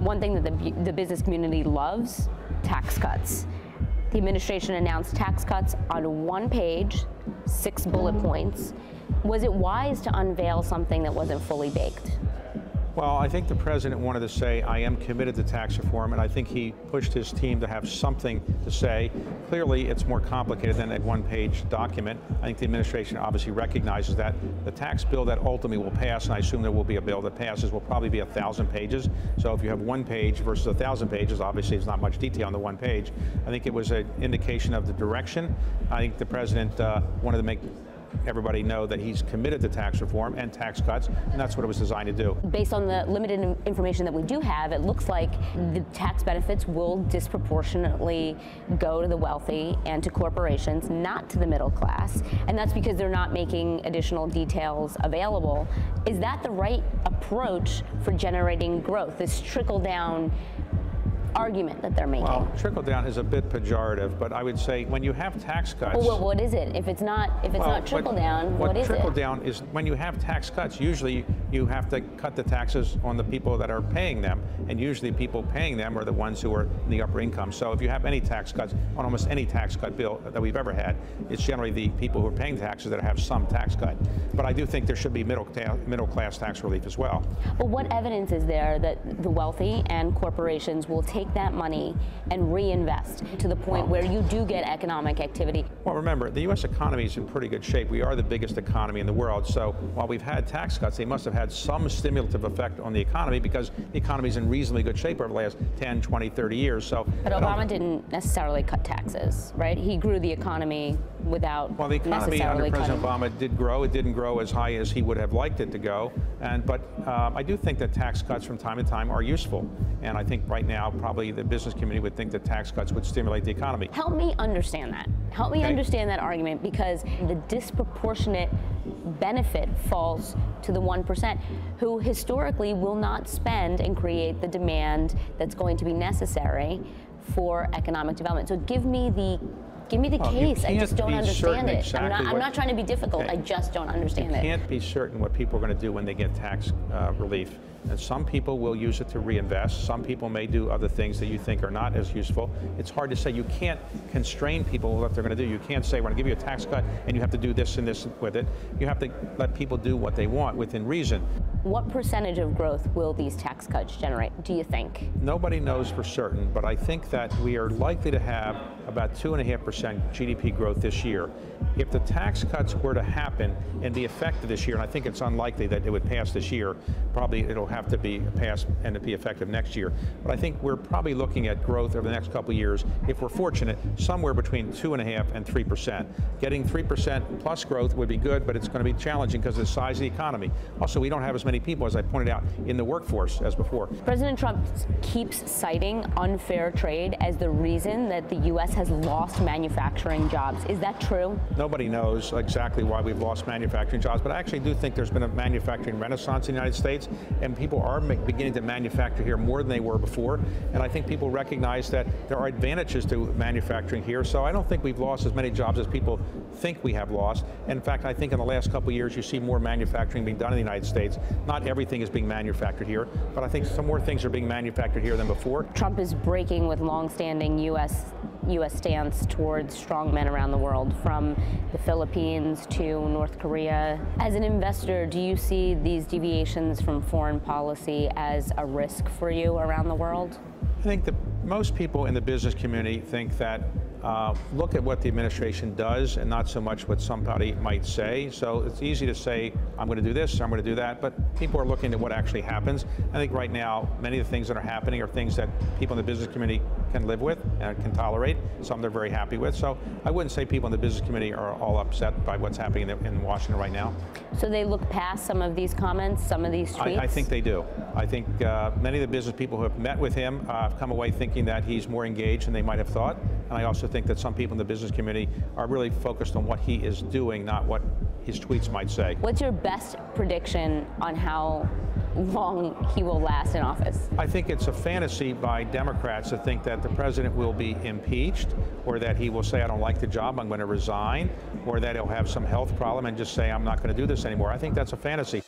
One thing that the business community loves, tax cuts. The administration announced tax cuts on one page, 6 bullet points. Was it wise to unveil something that wasn't fully baked? Well, I think the president wanted to say, I am committed to tax reform, and I think he pushed his team to have something to say. Clearly, it's more complicated than a one-page document. I think the administration obviously recognizes that. The tax bill that ultimately will pass, and I assume there will be a bill that passes, will probably be 1,000 pages. So if you have one page versus 1,000 pages, obviously there's not much detail on the one page. I think it was an indication of the direction. I think the president wanted to make everybody know that he's committed to tax reform and tax cuts, and that's what it was designed to do. Based on the limited information that we do have, it looks like the tax benefits will disproportionately go to the wealthy and to corporations, not to the middle class, and that's because they're not making additional details available. Is that the right approach for generating growth, this trickle-down argument that they're making? Well, trickle down is a bit pejorative, but I would say when you have tax cuts. Well, what is it? If it's not trickle down, what is it? What trickle down is when you have tax cuts, usually you have to cut the taxes on the people that are paying them, and usually people paying them are the ones who are in the upper income. So if you have any tax cuts, on almost any tax cut bill that we've ever had, it's generally the people who are paying taxes that have some tax cut. But I do think there should be middle class tax relief as well. Well, what evidence is there that the wealthy and corporations will take that money and reinvest to the point where you do get economic activity? Well, remember, the U.S. economy is in pretty good shape. We are the biggest economy in the world. So while we've had tax cuts, they must have had some stimulative effect on the economy because the economy is in reasonably good shape over the last 10, 20, 30 years. So, but Obama didn't necessarily cut taxes, right? He grew the economy without Well, the economy under President Obama did grow. It didn't grow as high as he would have liked it to go. But I do think that tax cuts from time to time are useful. And I think right now probably the business community would think that tax cuts would stimulate the economy. Help me understand that. Help me understand that argument, because the disproportionate benefit falls to the 1% who historically will not spend and create the demand that's going to be necessary for economic development. So give me the case. I just don't understand it. Exactly I'm not trying to be difficult. I just don't understand it. You can't be certain what people are going to do when they get tax relief. And some people will use it to reinvest. Some people may do other things that you think are not as useful. It's hard to say. You can't constrain people what they're going to do. You can't say, we're going to give you a tax cut and you have to do this and this with it. You have to let people do what they want within reason. What percentage of growth will these tax cuts generate, do you think? Nobody knows for certain, but I think that we are likely to have about 2.5% GDP growth this year. If the tax cuts were to happen and be effective this year, and I think it's unlikely that it would pass this year, probably it'll have to be passed and to be effective next year. But I think we're probably looking at growth over the next couple of years, if we're fortunate, somewhere between 2.5% and 3%. Getting 3% plus growth would be good, but it's going to be challenging because of the size of the economy. Also, we don't have as many people, as I pointed out, in the workforce as before. President Trump keeps citing unfair trade as the reason that the U.S. has lost manufacturing jobs. Is that true? Nobody knows exactly why we've lost manufacturing jobs, but I actually do think there's been a manufacturing renaissance in the United States, and people are beginning to manufacture here more than they were before. And I think people recognize that there are advantages to manufacturing here. So I don't think we've lost as many jobs as people think we have lost. And in fact, I think in the last couple of years, you see more manufacturing being done in the United States. Not everything is being manufactured here, but I think some more things are being manufactured here than before. Trump is breaking with longstanding U.S. stance towards strongmen around the world, from the Philippines to North Korea. As an investor, do you see these deviations from foreign policy as a risk for you around the world? I think that most people in the business community think that look at what the administration does and not so much what somebody might say. So it's easy to say, I'm going to do this, I'm going to do that, but people are looking at what actually happens. I think right now, many of the things that are happening are things that people in the business community can live with and can tolerate. Some they're very happy with. So I wouldn't say people in the business community are all upset by what's happening in Washington right now. So they look past some of these comments, some of these tweets? I think they do. I think many of the business people who have met with him have come away thinking that he's more engaged than they might have thought. And I also think that some people in the business community are really focused on what he is doing, not what his tweets might say. What's your best prediction on how long he will last in office? I think it's a fantasy by Democrats to think that the president will be impeached, or that he will say, I don't like the job, I'm going to resign, or that he'll have some health problem and just say, I'm not going to do this anymore. I think that's a fantasy.